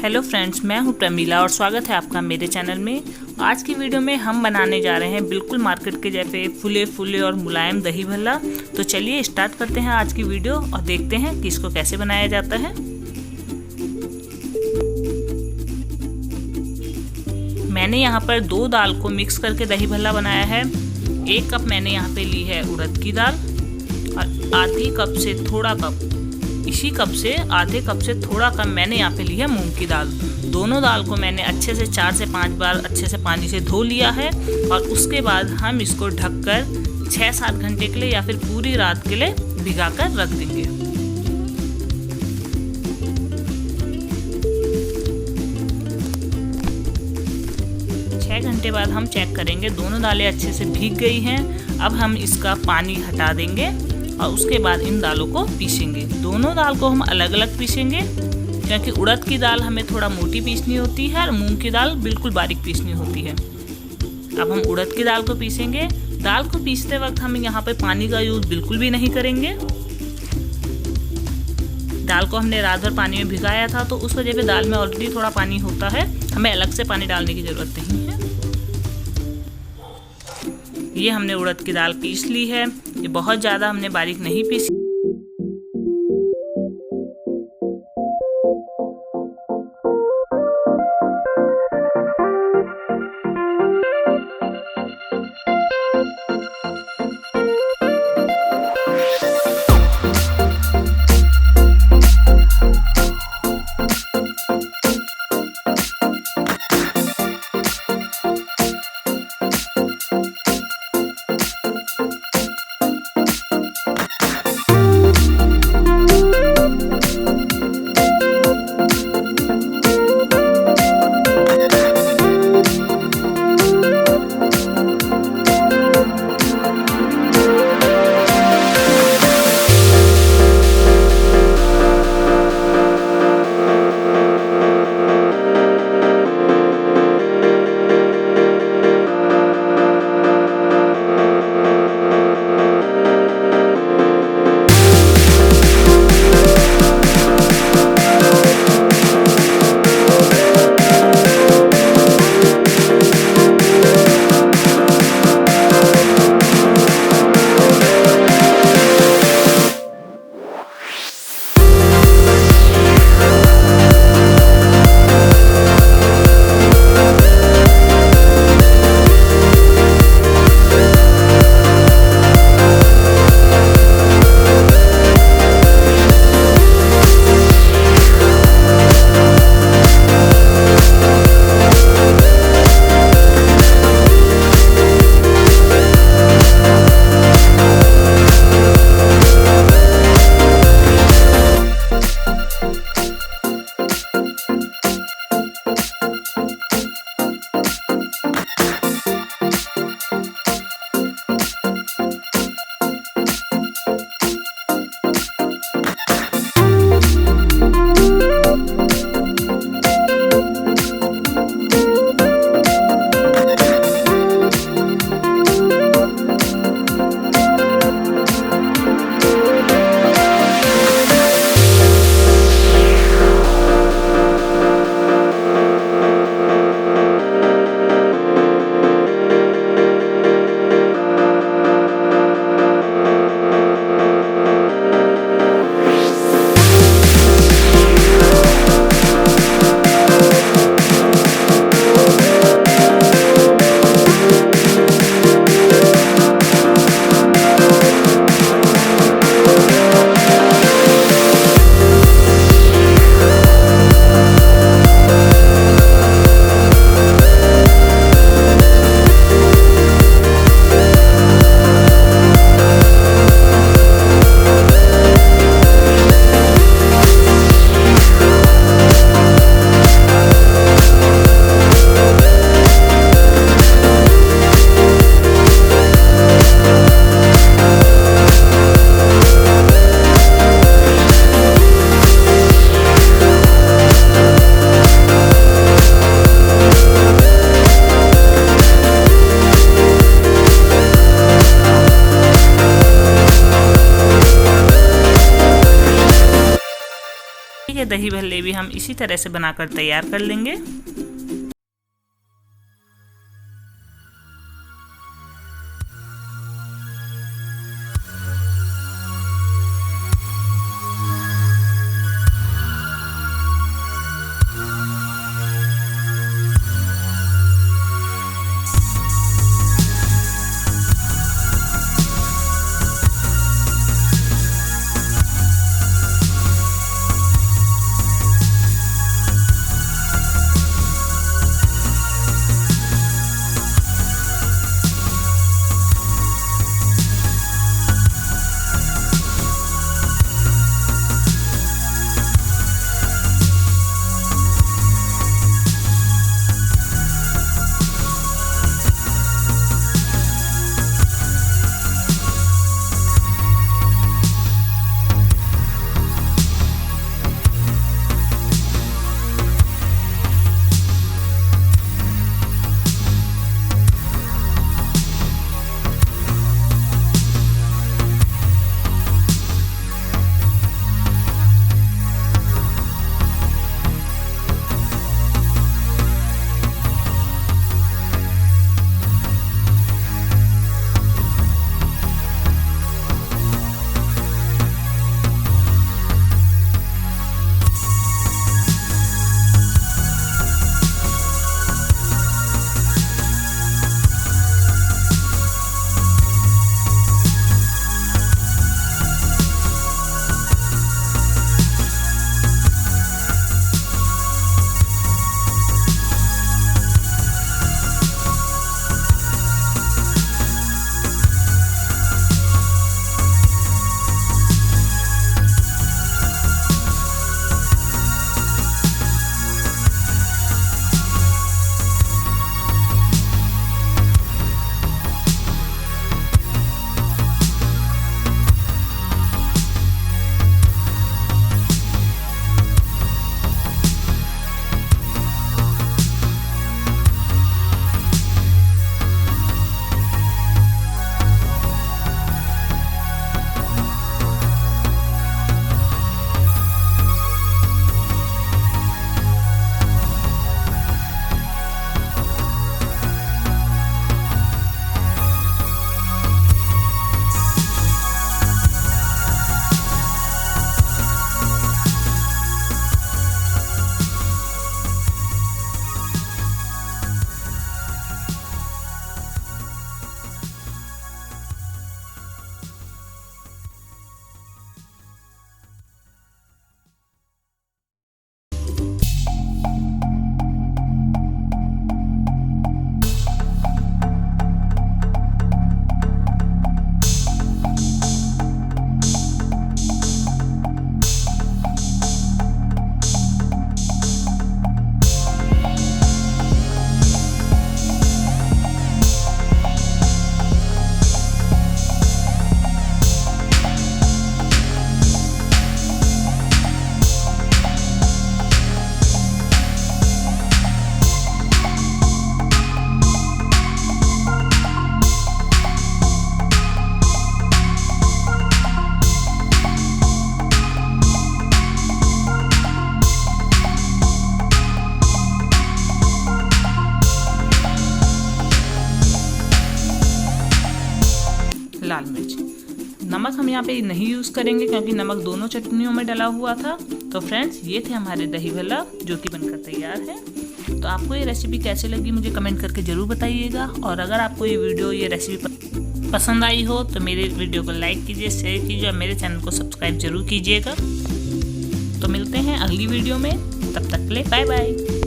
Hello friends, मैं हूं प्रमीला और स्वागत है आपका मेरे चैनल में। आज की वीडियो में हम बनाने जा रहे हैं बिल्कुल मार्केट के जैसे फुले फुले और मुलायम दही भल्ला। तो चलिए स्टार्ट करते हैं आज की वीडियो और देखते हैं कि इसको कैसे बनाया जाता है। मैंने यहाँ पर 2 दाल को मिक्स करके दही भल्ला बनाया है। 1 कप मैंने यहाँ पे ली है उड़द की दाल और आधी कप से थोड़ा कप, इसी कप से आधे कप से थोड़ा कम मैंने यहाँ पे ली है मूंग की दाल। दोनों दाल को मैंने अच्छे से 4 से 5 बार अच्छे से पानी से धो लिया है और उसके बाद हम इसको ढककर 6-7 घंटे के लिए या फिर पूरी रात के लिए भिगा कर रख देंगे। घंटे बाद हम चेक करेंगे, दोनों दालें अच्छे से भीग गई हैं। अब हम इसका पानी हटा देंगे और उसके बाद इन दालों को पीसेंगे। दोनों दाल को हम अलग अलग पीसेंगे क्योंकि उड़द की दाल हमें थोड़ा मोटी पीसनी होती है और मूंग की दाल बिल्कुल बारीक पीसनी होती है। अब हम उड़द की दाल को पीसेंगे। दाल को पीसते वक्त हम यहाँ पे पानी का यूज बिल्कुल भी नहीं करेंगे। दाल को हमने रात भर पानी में भिगाया था तो उस वजह से दाल में ऑलरेडी थोड़ा पानी होता है, हमें अलग से पानी डालने की जरूरत नहीं है। ये हमने उड़द की दाल पीस ली है। ये बहुत ज़्यादा हमने बारीक नहीं पीसी। हम इसी तरह से बनाकर तैयार कर लेंगे। लाल मिर्च। नमक हम यहाँ पे नहीं यूज़ करेंगे क्योंकि नमक दोनों चटनियों में डला हुआ था। तो फ्रेंड्स, ये थे हमारे दही भल्ला जो कि बनकर तैयार है। तो आपको ये रेसिपी कैसे लगी मुझे कमेंट करके ज़रूर बताइएगा। और अगर आपको ये वीडियो, ये रेसिपी पसंद आई हो तो मेरे वीडियो को लाइक कीजिए, शेयर कीजिए और मेरे चैनल को सब्सक्राइब जरूर कीजिएगा। तो मिलते हैं अगली वीडियो में, तब तक के लिए बाय बाय।